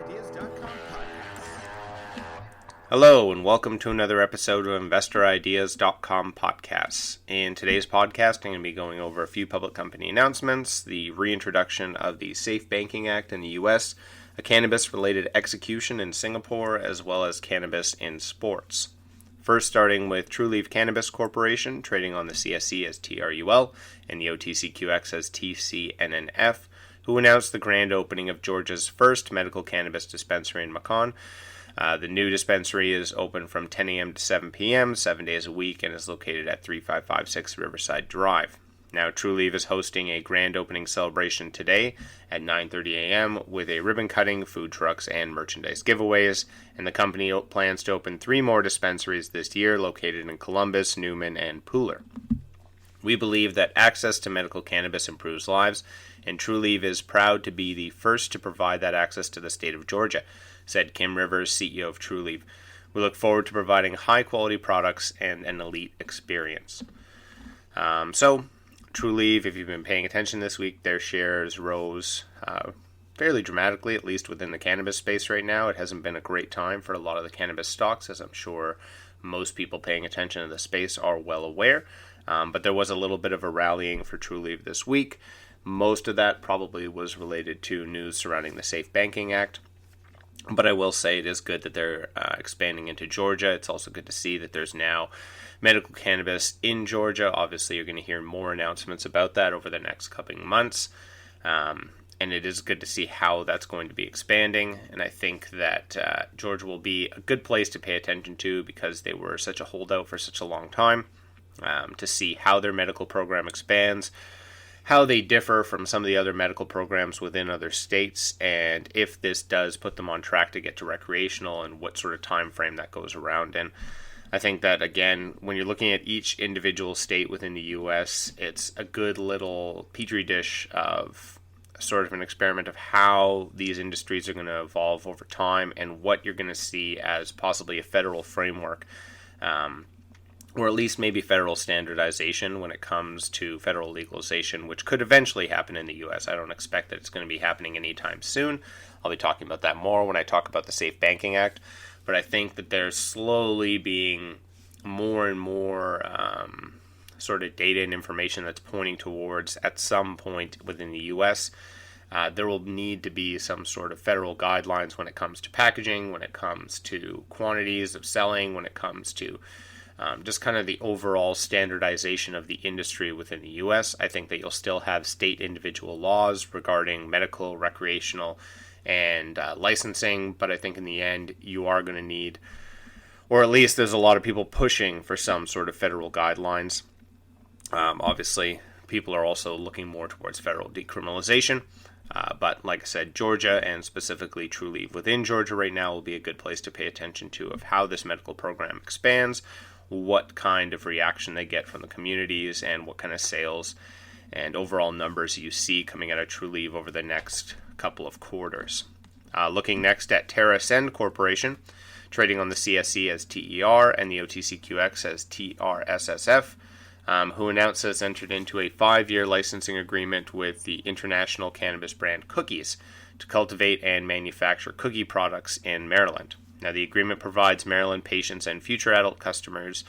InvestorIdeas.com podcast. Hello, and welcome to another episode of InvestorIdeas.com Podcasts. In today's podcast, I'm going to be going over a few public company announcements, the reintroduction of the Safe Banking Act in the U.S., a cannabis-related execution in Singapore, as well as cannabis in sports. First, starting with Trulieve Cannabis Corporation, trading on the CSE as TRUL and the OTCQX as TCNNF, who announced the grand opening of Georgia's first medical cannabis dispensary in Macon. The new dispensary is open from 10 a.m. to 7 p.m., 7 days a week, and is located at 3556 Riverside Drive. Now, Trulieve is hosting a grand opening celebration today at 9:30 a.m. with a ribbon cutting, food trucks, and merchandise giveaways, and the company plans to open 3 more dispensaries this year located in Columbus, Newman, and Pooler. We believe that access to medical cannabis improves lives, and Trulieve is proud to be the first to provide that access to the state of Georgia, said Kim Rivers, CEO of Trulieve. We look forward to providing high-quality products and an elite experience. Trulieve, if you've been paying attention this week, their shares rose fairly dramatically, at least within the cannabis space right now. It hasn't been a great time for a lot of the cannabis stocks, as I'm sure most people paying attention to the space are well aware. But there was a little bit of a rallying for Trulieve this week. Most of that probably was related to news surrounding the Safe Banking Act. But I will say it is good that they're expanding into Georgia. It's also good to see that there's now medical cannabis in Georgia. Obviously, you're going to hear more announcements about that over the next couple of months. And it is good to see how that's going to be expanding. And I think that Georgia will be a good place to pay attention to because they were such a holdout for such a long time. To see how their medical program expands, how they differ from some of the other medical programs within other states, and if this does put them on track to get to recreational and what sort of time frame that goes around in. I think that, again, when you're looking at each individual state within the U.S., it's a good little petri dish of sort of an experiment of how these industries are going to evolve over time and what you're going to see as possibly a federal framework, or at least maybe federal standardization when it comes to federal legalization, which could eventually happen in the U.S. I don't expect that it's going to be happening anytime soon. I'll be talking about that more when I talk about the Safe Banking Act. But I think that there's slowly being more and more sort of data and information that's pointing towards, at some point within the U.S., there will need to be some sort of federal guidelines when it comes to packaging, when it comes to quantities of selling, when it comes to just kind of the overall standardization of the industry within the U.S. I think that you'll still have state individual laws regarding medical, recreational, and licensing, but I think in the end you are going to need, or at least there's a lot of people pushing for some sort of federal guidelines. Obviously, people are also looking more towards federal decriminalization, but like I said, Georgia and specifically Trulieve within Georgia right now will be a good place to pay attention to of how this medical program expands, what kind of reaction they get from the communities, and what kind of sales and overall numbers you see coming out of Trulieve over the next couple of quarters. Looking next at TerrAscend Corporation, trading on the CSE as TER and the OTCQX as TRSSF, who announced it's entered into a 5-year licensing agreement with the international cannabis brand Cookies to cultivate and manufacture cookie products in Maryland. Now, the agreement provides Maryland patients and future adult customers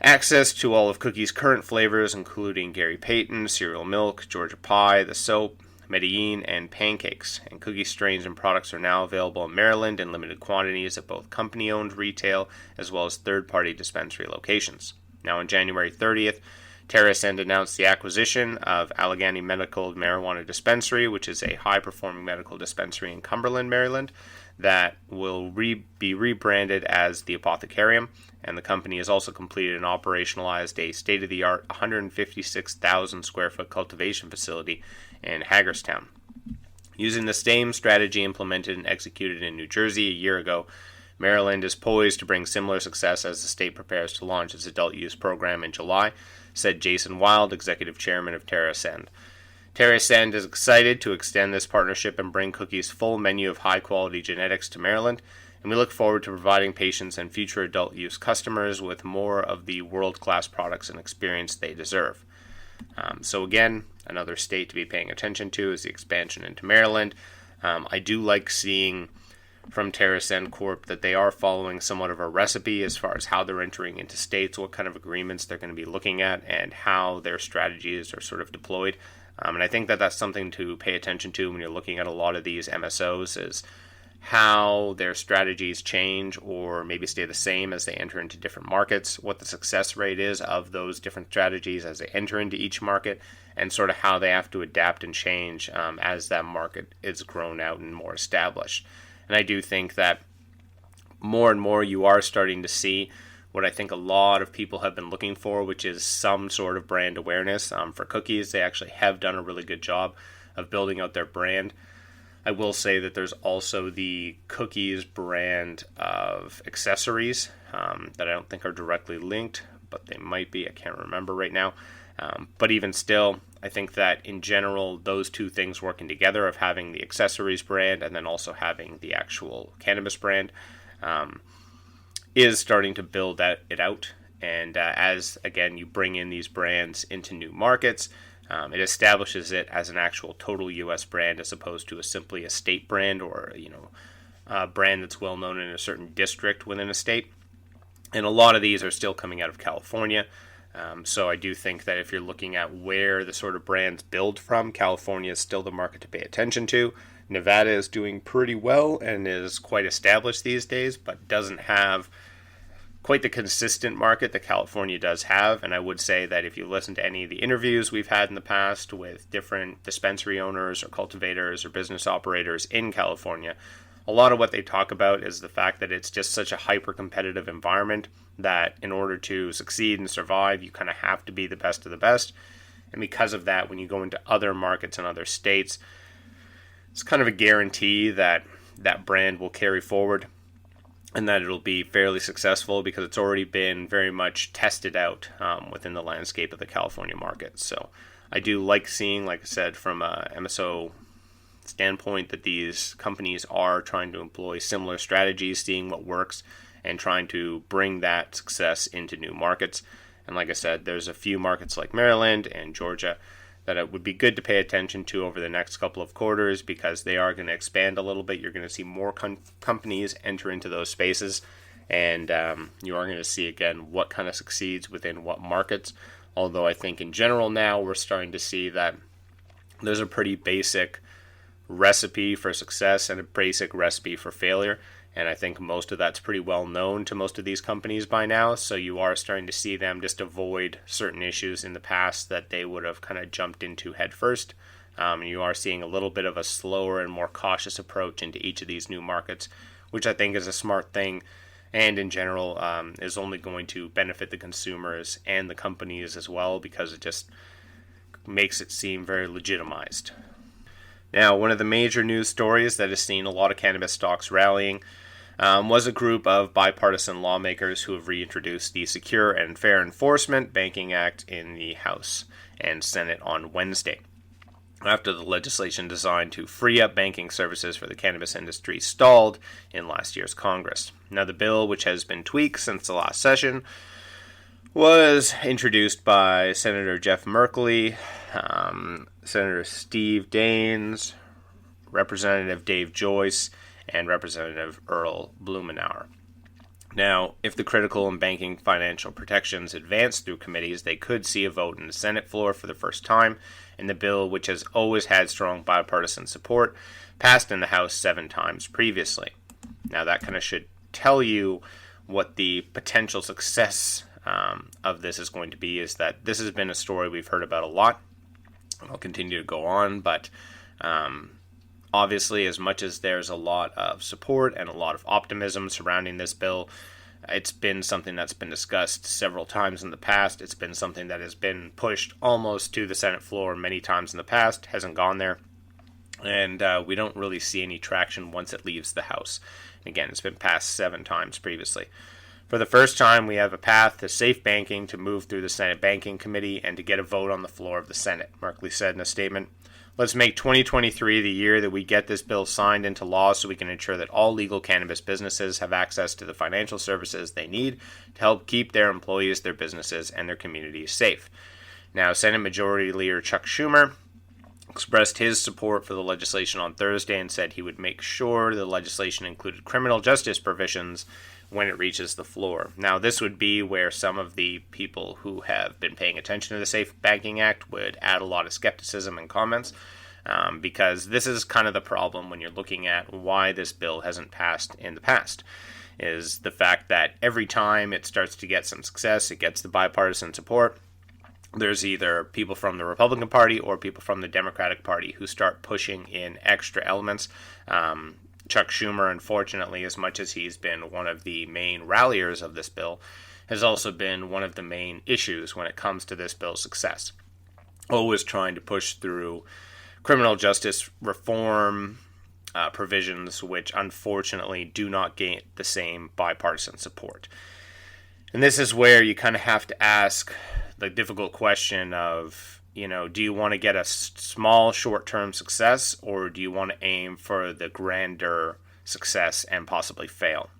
access to all of Cookies' current flavors, including Gary Payton, cereal milk, Georgia pie, the soap, Medellin, and pancakes. And Cookie strains and products are now available in Maryland in limited quantities at both company-owned retail as well as third-party dispensary locations. Now, on January 30th, TerrAscend announced the acquisition of Allegheny Medical Marijuana Dispensary, which is a high-performing medical dispensary in Cumberland, Maryland, that will be rebranded as the Apothecarium, and the company has also completed and operationalized a state-of-the-art 156,000 square foot cultivation facility in Hagerstown. Using the same strategy implemented and executed in New Jersey a year ago, Maryland is poised to bring similar success as the state prepares to launch its adult use program in July, said Jason Wild, executive chairman of TerrAscend. TerrAscend is excited to extend this partnership and bring Cookies' full menu of high-quality genetics to Maryland, and we look forward to providing patients and future adult-use customers with more of the world-class products and experience they deserve. So again, another state to be paying attention to is the expansion into Maryland. I do like seeing from TerraSend Corp that they are following somewhat of a recipe as far as how they're entering into states, what kind of agreements they're going to be looking at, and how their strategies are sort of deployed. And I think that that's something to pay attention to when you're looking at a lot of these MSOs, is how their strategies change or maybe stay the same as they enter into different markets, what the success rate is of those different strategies as they enter into each market, and sort of how they have to adapt and change as that market is grown out and more established. And I do think that more and more you are starting to see what I think a lot of people have been looking for, which is some sort of brand awareness. For cookies, they actually have done a really good job of building out their brand. I will say that there's also the cookies brand of accessories that I don't think are directly linked, but they might be. I can't remember right now. But even still, I think that in general, those two things working together, of having the accessories brand and then also having the actual cannabis brand, is starting to build it out. And as, again, you bring in these brands into new markets, it establishes it as an actual total U.S. brand as opposed to simply a state brand, or a brand that's well known in a certain district within a state. And a lot of these are still coming out of California. So I do think that if you're looking at where the sort of brands build from, California is still the market to pay attention to. Nevada is doing pretty well and is quite established these days, but doesn't have quite the consistent market that California does have. And I would say that if you listen to any of the interviews we've had in the past with different dispensary owners or cultivators or business operators in California, a lot of what they talk about is the fact that it's just such a hyper-competitive environment that in order to succeed and survive, you kind of have to be the best of the best. And because of that, when you go into other markets and other states, it's kind of a guarantee that that brand will carry forward and that it'll be fairly successful because it's already been very much tested out within the landscape of the California market. So I do like seeing, like I said, from a MSO standpoint, that these companies are trying to employ similar strategies, seeing what works, and trying to bring that success into new markets. And like I said, there's a few markets like Maryland and Georgia that it would be good to pay attention to over the next couple of quarters, because they are going to expand a little bit. You're going to see more companies enter into those spaces, and you are going to see, again, what kind of succeeds within what markets. Although I think in general now we're starting to see that there's a pretty basic recipe for success and a basic recipe for failure. And I think most of that's pretty well known to most of these companies by now. So you are starting to see them just avoid certain issues in the past that they would have kind of jumped into head first. You are seeing a little bit of a slower and more cautious approach into each of these new markets, which I think is a smart thing, and in general is only going to benefit the consumers and the companies as well, because it just makes it seem very legitimized. Now, one of the major news stories that has seen a lot of cannabis stocks rallying was a group of bipartisan lawmakers who have reintroduced the Secure and Fair Enforcement Banking Act in the House and Senate on Wednesday, after the legislation designed to free up banking services for the cannabis industry stalled in last year's Congress. Now, the bill, which has been tweaked since the last session, was introduced by Senator Jeff Merkley, Senator Steve Daines, Representative Dave Joyce, and Representative Earl Blumenauer. Now, if the critical and banking financial protections advance through committees, they could see a vote in the Senate floor for the first time, and the bill, which has always had strong bipartisan support, passed in the House 7 times previously. Now, that kind of should tell you what the potential success of this is going to be, is that this has been a story we've heard about a lot, and I'll continue to go on, but obviously, as much as there's a lot of support and a lot of optimism surrounding this bill, it's been something that's been discussed several times in the past. It's been something that has been pushed almost to the Senate floor many times in the past, hasn't gone there, and we don't really see any traction once it leaves the House. Again, it's been passed 7 times previously. For the first time, we have a path to safe banking to move through the Senate Banking Committee and to get a vote on the floor of the Senate, Merkley said in a statement. Let's make 2023 the year that we get this bill signed into law so we can ensure that all legal cannabis businesses have access to the financial services they need to help keep their employees, their businesses, and their communities safe. Now, Senate Majority Leader Chuck Schumer expressed his support for the legislation on Thursday and said he would make sure the legislation included criminal justice provisions when it reaches the floor. Now, this would be where some of the people who have been paying attention to the Safe Banking Act would add a lot of skepticism and comments, because this is kind of the problem when you're looking at why this bill hasn't passed in the past, is the fact that every time it starts to get some success, it gets the bipartisan support, there's either people from the Republican Party or people from the Democratic Party who start pushing in extra elements. Chuck Schumer, unfortunately, as much as he's been one of the main ralliers of this bill, has also been one of the main issues when it comes to this bill's success. Always trying to push through criminal justice reform provisions, which unfortunately do not gain the same bipartisan support. And this is where you kind of have to ask the difficult question of, do you want to get a small short-term success, or do you want to aim for the grander success and possibly fail?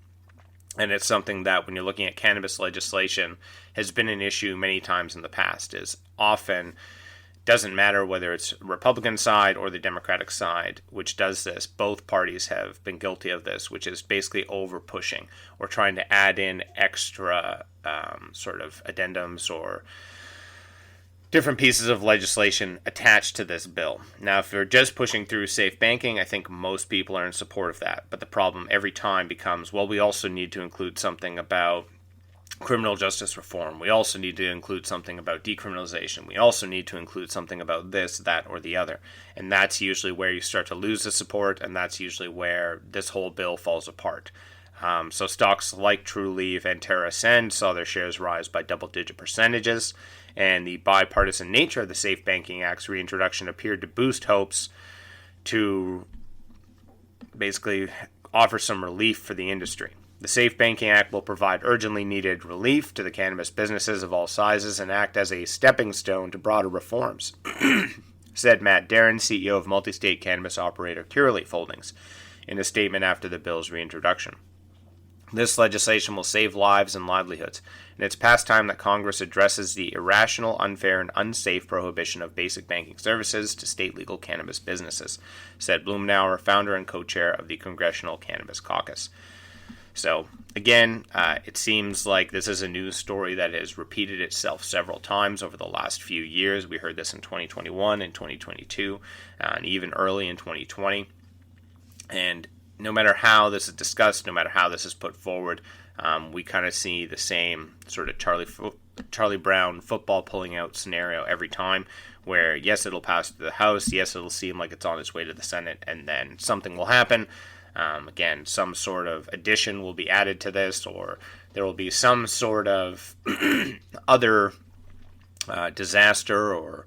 And it's something that when you're looking at cannabis legislation has been an issue many times in the past, is often doesn't matter whether it's Republican side or the Democratic side which does this. Both parties have been guilty of this, which is basically over pushing or trying to add in extra sort of addendums or different pieces of legislation attached to this bill. Now, if you're just pushing through safe banking, I think most people are in support of that. But the problem every time becomes, well, we also need to include something about criminal justice reform. We also need to include something about decriminalization. We also need to include something about this, that, or the other. And that's usually where you start to lose the support, and that's usually where this whole bill falls apart. So stocks like Trulieve and TerrAscend saw their shares rise by double-digit percentages, and the bipartisan nature of the Safe Banking Act's reintroduction appeared to boost hopes to basically offer some relief for the industry. The Safe Banking Act will provide urgently needed relief to the cannabis businesses of all sizes and act as a stepping stone to broader reforms, said Matt Darren, CEO of multi-state cannabis operator Curaleaf Holdings, in a statement after the bill's reintroduction. This legislation will save lives and livelihoods, and it's past time that Congress addresses the irrational, unfair, and unsafe prohibition of basic banking services to state legal cannabis businesses, said Blumenauer, founder and co-chair of the Congressional Cannabis Caucus. So, again, it seems like this is a news story that has repeated itself several times over the last few years. We heard this in 2021, in 2022, and even early in 2020. And no matter how this is discussed, no matter how this is put forward, we kind of see the same sort of Charlie Brown football pulling out scenario every time, where yes, it'll pass through the House, yes, it'll seem like it's on its way to the Senate, and then something will happen. Again, some sort of addition will be added to this, or there will be some sort of other disaster or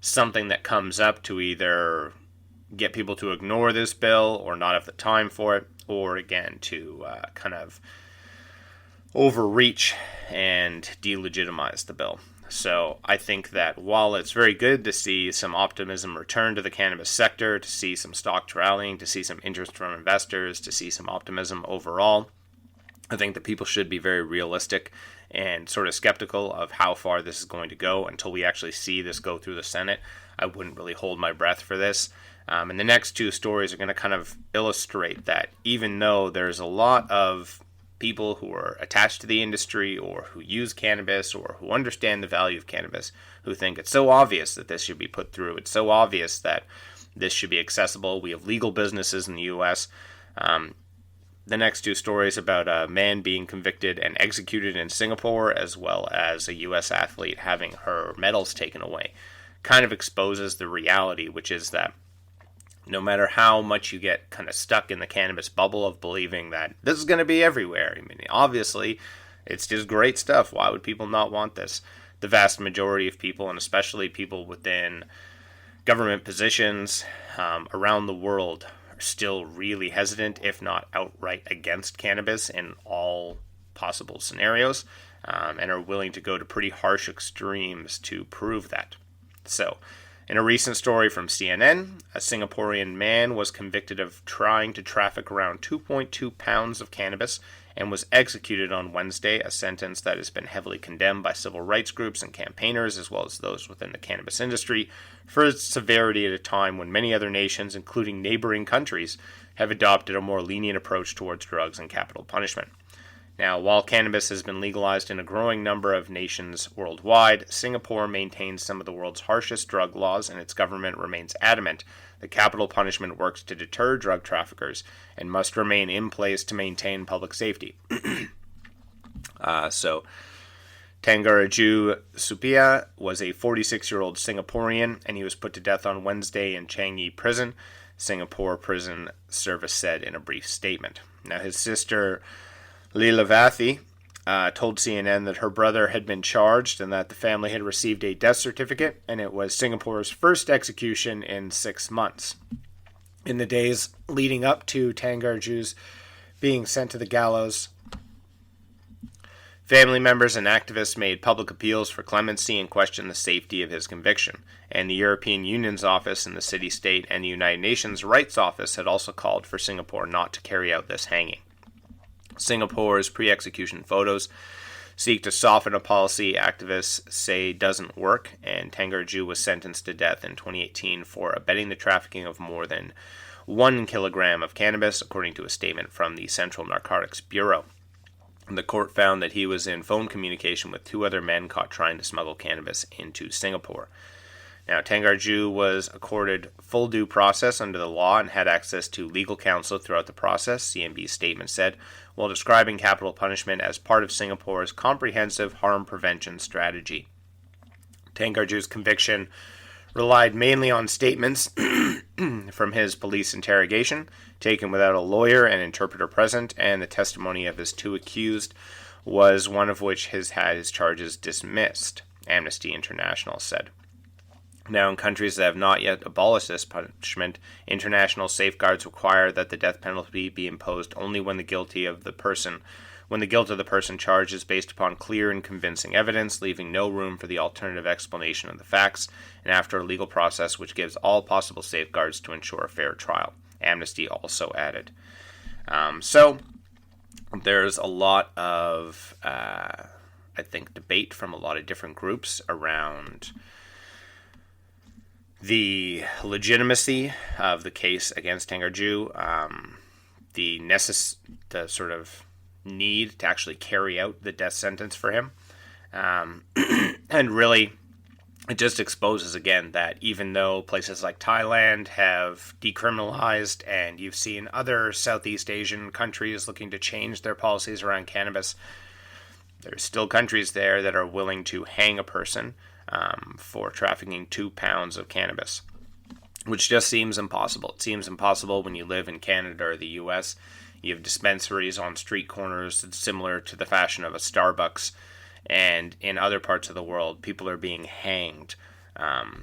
something that comes up to either get people to ignore this bill or not have the time for it, or again to kind of overreach and delegitimize the bill. So I think that while it's very good to see some optimism return to the cannabis sector, to see some stocks rallying, to see some interest from investors, to see some optimism overall, I think that people should be very realistic and sort of skeptical of how far this is going to go until we actually see this go through the Senate. I wouldn't really hold my breath for this. And the next two stories are going to kind of illustrate that even though there's a lot of people who are attached to the industry or who use cannabis or who understand the value of cannabis, who think it's so obvious that this should be put through, it's so obvious that this should be accessible. We have legal businesses in the U.S. The next two stories about a man being convicted and executed in Singapore, as well as a U.S. athlete having her medals taken away, kind of exposes the reality, which is that no matter how much you get kind of stuck in the cannabis bubble of believing that this is going to be everywhere, I mean, obviously, it's just great stuff. Why would people not want this? The vast majority of people, and especially people within government positions around the world, are still really hesitant, if not outright against cannabis in all possible scenarios, and are willing to go to pretty harsh extremes to prove that. So, in a recent story from CNN, a Singaporean man was convicted of trying to traffic around 2.2 pounds of cannabis and was executed on Wednesday, a sentence that has been heavily condemned by civil rights groups and campaigners, as well as those within the cannabis industry, for its severity at a time when many other nations, including neighboring countries, have adopted a more lenient approach towards drugs and capital punishment. Now, while cannabis has been legalized in a growing number of nations worldwide, Singapore maintains some of the world's harshest drug laws, and its government remains adamant that capital punishment works to deter drug traffickers and must remain in place to maintain public safety. So, Tanggaraju Supia was a 46-year-old Singaporean, and he was put to death on Wednesday in Changi Prison, Singapore Prison Service said in a brief statement. Now, his sister Leelavathi told CNN that her brother had been charged and that the family had received a death certificate, and it was Singapore's first execution in 6 months. In the days leading up to Tanggarju's being sent to the gallows, family members and activists made public appeals for clemency and questioned the safety of his conviction, and the European Union's office in the city-state and the United Nations Rights Office had also called for Singapore not to carry out this hanging. Singapore's pre-execution photos seek to soften a policy activists say doesn't work, and Tanggaraju was sentenced to death in 2018 for abetting the trafficking of more than 1 kilogram of cannabis, according to a statement from the Central Narcotics Bureau. The court found that he was in phone communication with 2 other men caught trying to smuggle cannabis into Singapore. Now, Tanggaraju was accorded full due process under the law and had access to legal counsel throughout the process, CNB's statement said, while describing capital punishment as part of Singapore's comprehensive harm prevention strategy. Tanggarju's conviction relied mainly on statements from his police interrogation, taken without a lawyer and interpreter present, and the testimony of his 2 accused was one of which has had his charges dismissed, Amnesty International said. Now, in countries that have not yet abolished this punishment, international safeguards require that the death penalty be imposed only when the guilt of the person charged is based upon clear and convincing evidence, leaving no room for the alternative explanation of the facts, and after a legal process which gives all possible safeguards to ensure a fair trial, Amnesty also added. So, there's a lot of, debate from a lot of different groups around the legitimacy of the case against Tanggaraju, the sort of need to actually carry out the death sentence for him, and really it just exposes again that even though places like Thailand have decriminalized and you've seen other Southeast Asian countries looking to change their policies around cannabis, there's still countries there that are willing to hang a person for trafficking 2 pounds of cannabis, which just seems impossible. It seems impossible when you live in Canada or the US. You have dispensaries on street corners similar to the fashion of a Starbucks, and in other parts of the world, people are being hanged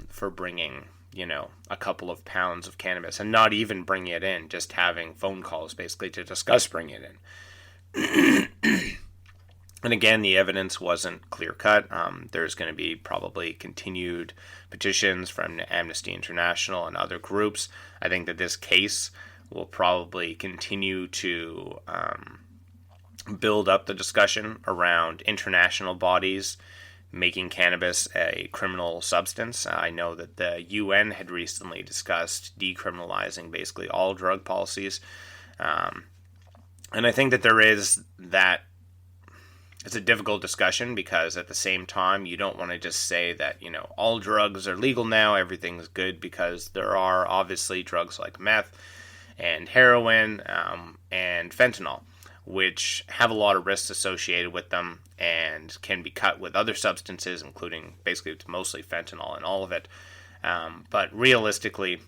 for bringing, a couple of pounds of cannabis, and not even bringing it in, just having phone calls basically to discuss bringing it in. And again, the evidence wasn't clear-cut. There's going to be probably continued petitions from Amnesty International and other groups. I think that this case will probably continue to build up the discussion around international bodies making cannabis a criminal substance. I know that the UN had recently discussed decriminalizing basically all drug policies. And I think that there is that. It's a difficult discussion because at the same time, you don't want to just say that, all drugs are legal now, everything's good, because there are obviously drugs like meth and heroin and fentanyl, which have a lot of risks associated with them and can be cut with other substances, including basically it's mostly fentanyl and all of it. But realistically,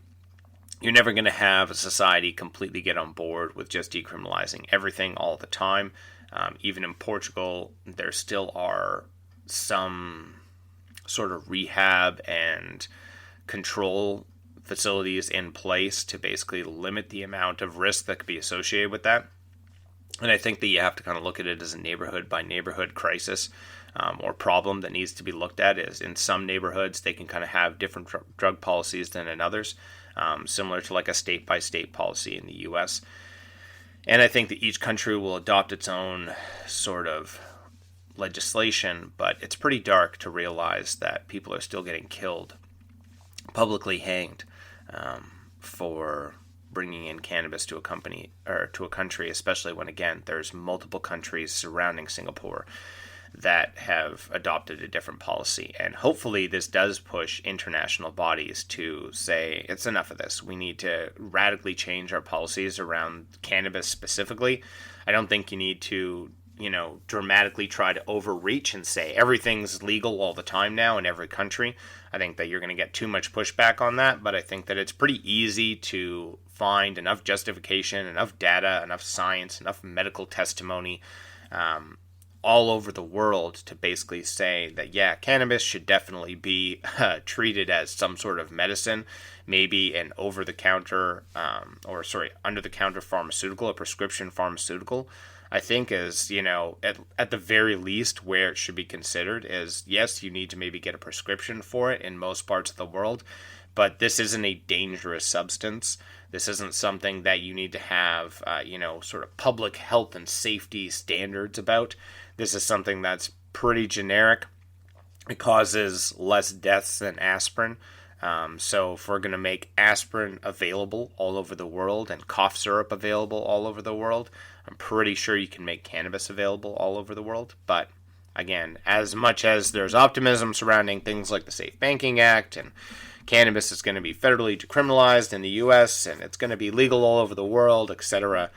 you're never going to have a society completely get on board with just decriminalizing everything all the time. Even in Portugal, there still are some sort of rehab and control facilities in place to basically limit the amount of risk that could be associated with that. And I think that you have to kind of look at it as a neighborhood by neighborhood crisis or problem that needs to be looked at. Is in some neighborhoods they can kind of have different drug policies than in others, similar to like a state by state policy in the U.S. And I think that each country will adopt its own sort of legislation, but it's pretty dark to realize that people are still getting killed, publicly hanged, for bringing in cannabis to a company or to a country, especially when, again, there's multiple countries surrounding Singapore that have adopted a different policy. And hopefully this does push international bodies to say, it's enough of this. We need to radically change our policies around cannabis specifically. I don't think you need to, dramatically try to overreach and say everything's legal all the time now in every country. I think that you're going to get too much pushback on that, but I think that it's pretty easy to find enough justification, enough data, enough science, enough medical testimony, all over the world to basically say that, yeah, cannabis should definitely be treated as some sort of medicine, maybe an under-the-counter pharmaceutical, a prescription pharmaceutical. I think is, at the very least where it should be considered is, yes, you need to maybe get a prescription for it in most parts of the world, but this isn't a dangerous substance. This isn't something that you need to have, sort of public health and safety standards about. This is something that's pretty generic. It causes less deaths than aspirin. So if we're going to make aspirin available all over the world and cough syrup available all over the world, I'm pretty sure you can make cannabis available all over the world. But again, as much as there's optimism surrounding things like the Safe Banking Act and cannabis is going to be federally decriminalized in the U.S. and it's going to be legal all over the world, etc.,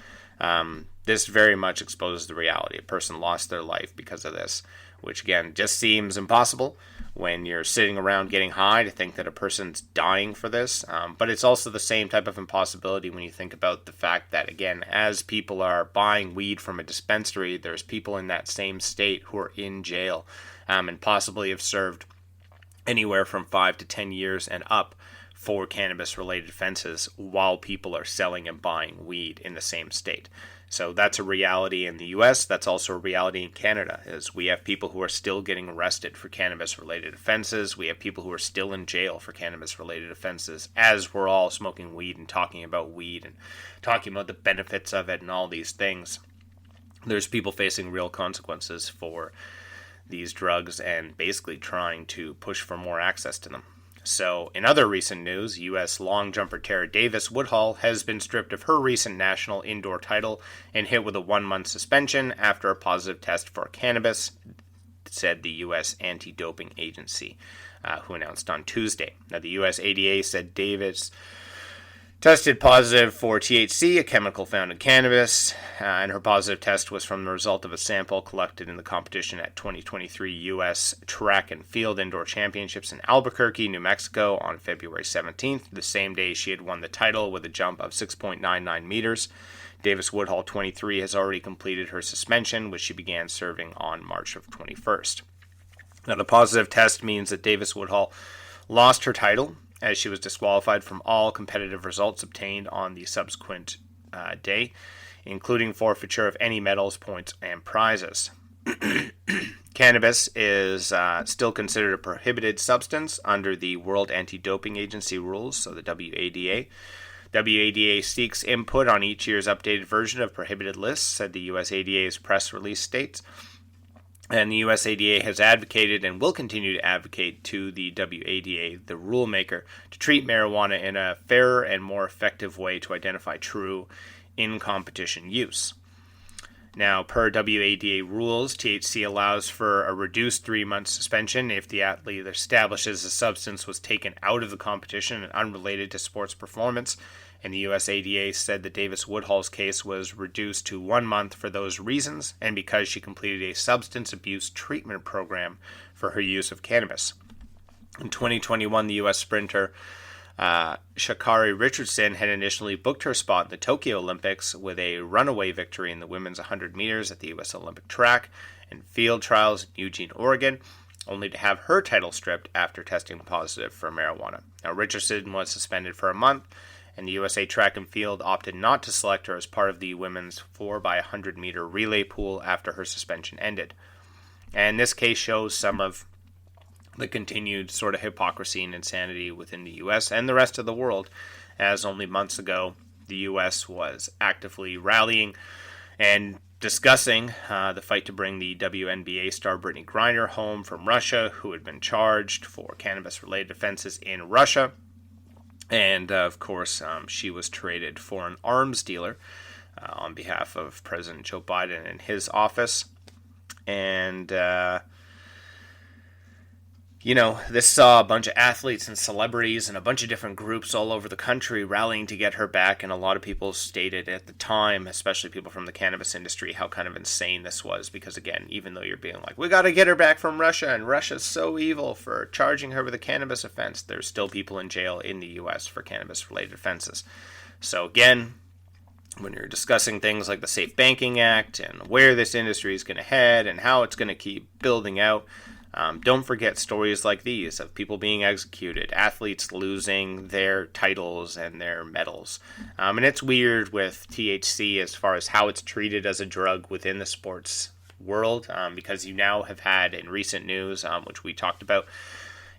this very much exposes the reality. A person lost their life because of this, which again just seems impossible when you're sitting around getting high to think that a person's dying for this. But it's also the same type of impossibility when you think about the fact that, again, as people are buying weed from a dispensary, there's people in that same state who are in jail and possibly have served anywhere from 5 to 10 years and up for cannabis-related offenses while people are selling and buying weed in the same state. So that's a reality in the U.S. That's also a reality in Canada, is we have people who are still getting arrested for cannabis-related offenses. We have people who are still in jail for cannabis-related offenses as we're all smoking weed and talking about weed and talking about the benefits of it and all these things. There's people facing real consequences for these drugs and basically trying to push for more access to them. So, in other recent news, U.S. long jumper Tara Davis Woodhull has been stripped of her recent national indoor title and hit with a 1-month suspension after a positive test for cannabis, said the U.S. Anti-Doping Agency, who announced on Tuesday. Now, the U.S. ADA said Davis tested positive for THC, a chemical found in cannabis, and her positive test was from the result of a sample collected in the competition at 2023 U.S. Track and Field Indoor Championships in Albuquerque, New Mexico on February 17th, the same day she had won the title with a jump of 6.99 meters. Davis Woodhull, 23, has already completed her suspension, which she began serving on March of 21st. Now, the positive test means that Davis Woodhull lost her title, as she was disqualified from all competitive results obtained on the subsequent day, including forfeiture of any medals, points, and prizes. Cannabis is still considered a prohibited substance under the World Anti-Doping Agency rules, so the WADA. WADA seeks input on each year's updated version of prohibited lists, said the US ADA's press release states. And the US ADA has advocated and will continue to advocate to the WADA, the rulemaker, to treat marijuana in a fairer and more effective way to identify true in-competition use. Now, per WADA rules, THC allows for a reduced 3-month suspension if the athlete establishes the substance was taken out of the competition and unrelated to sports performance. And the US ADA said that Davis Woodhull's case was reduced to 1 month for those reasons and because she completed a substance abuse treatment program for her use of cannabis. In 2021, the US sprinter Sha'Carri Richardson had initially booked her spot in the Tokyo Olympics with a runaway victory in the women's 100 meters at the US Olympic track and field trials in Eugene, Oregon, only to have her title stripped after testing positive for marijuana. Now, Richardson was suspended for a month, and the USA Track and Field opted not to select her as part of the women's 4x100 meter relay pool after her suspension ended. And this case shows some of the continued sort of hypocrisy and insanity within the US and the rest of the world, as only months ago the U.S. was actively rallying and discussing the fight to bring the WNBA star Brittany Griner home from Russia, who had been charged for cannabis-related offenses in Russia. And, of course, she was traded for an arms dealer on behalf of President Joe Biden and his office. And, this saw a bunch of athletes and celebrities and a bunch of different groups all over the country rallying to get her back. And a lot of people stated at the time, especially people from the cannabis industry, how kind of insane this was. Because, again, even though you're being like, we got to get her back from Russia, and Russia's so evil for charging her with a cannabis offense, there's still people in jail in the U.S. for cannabis-related offenses. So, again, when you're discussing things like the Safe Banking Act and where this industry is going to head and how it's going to keep building out, don't forget stories like these of people being executed, athletes losing their titles and their medals. And it's weird with THC as far as how it's treated as a drug within the sports world, because you now have had in recent news, which we talked about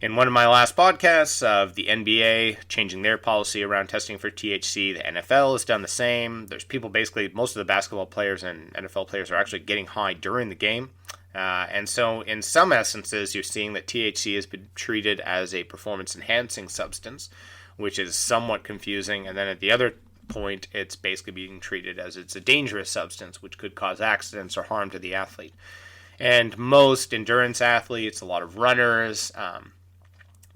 in one of my last podcasts, of the NBA changing their policy around testing for THC. The NFL has done the same. There's people, basically, most of the basketball players and NFL players are actually getting high during the game. And so in some essences, you're seeing that THC has been treated as a performance-enhancing substance, which is somewhat confusing. And then at the other point, it's basically being treated as it's a dangerous substance, which could cause accidents or harm to the athlete. And most endurance athletes, a lot of runners,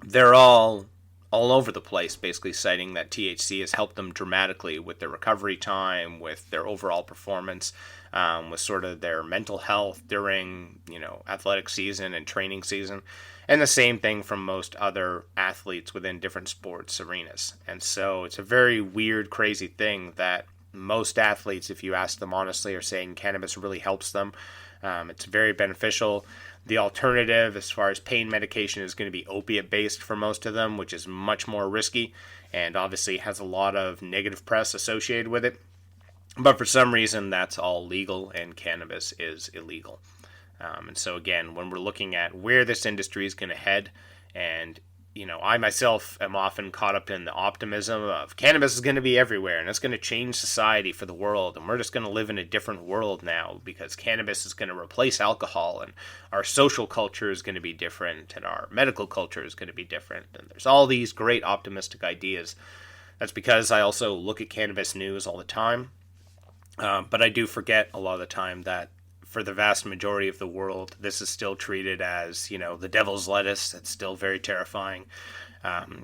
they're all over the place, basically citing that THC has helped them dramatically with their recovery time, with their overall performance, with sort of their mental health during, athletic season and training season. And the same thing from most other athletes within different sports arenas. And so it's a very weird, crazy thing that most athletes, if you ask them honestly, are saying cannabis really helps them. It's very beneficial. The alternative, as far as pain medication, is going to be opiate-based for most of them, which is much more risky and obviously has a lot of negative press associated with it. But for some reason, that's all legal and cannabis is illegal. And so, again, when we're looking at where this industry is going to head, and I myself am often caught up in the optimism of cannabis is going to be everywhere and it's going to change society for the world, and we're just going to live in a different world now because cannabis is going to replace alcohol, and our social culture is going to be different and our medical culture is going to be different, and there's all these great optimistic ideas. That's because I also look at cannabis news all the time, but I do forget a lot of the time that for the vast majority of the world, this is still treated as, the devil's lettuce. It's still very terrifying.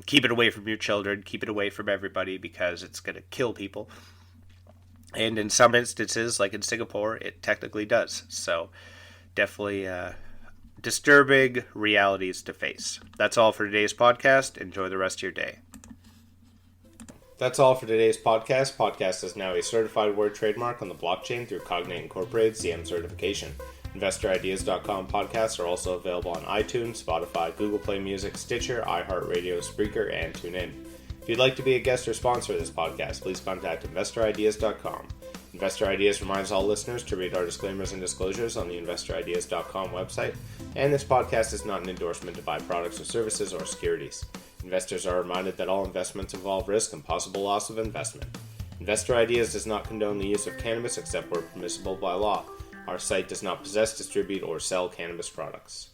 Keep it away from your children. Keep it away from everybody because it's going to kill people. And in some instances, like in Singapore, it technically does. So definitely disturbing realities to face. That's all for today's podcast. Enjoy the rest of your day. That's all for today's podcast. Podcast is now a certified word trademark on the blockchain through Cognate Incorporated's CM certification. InvestorIdeas.com podcasts are also available on iTunes, Spotify, Google Play Music, Stitcher, iHeartRadio, Spreaker, and TuneIn. If you'd like to be a guest or sponsor of this podcast, please contact InvestorIdeas.com. Investor Ideas reminds all listeners to read our disclaimers and disclosures on the InvestorIdeas.com website, and this podcast is not an endorsement to buy products or services or securities. Investors are reminded that all investments involve risk and possible loss of investment. Investor Ideas does not condone the use of cannabis except where permissible by law. Our site does not possess, distribute, or sell cannabis products.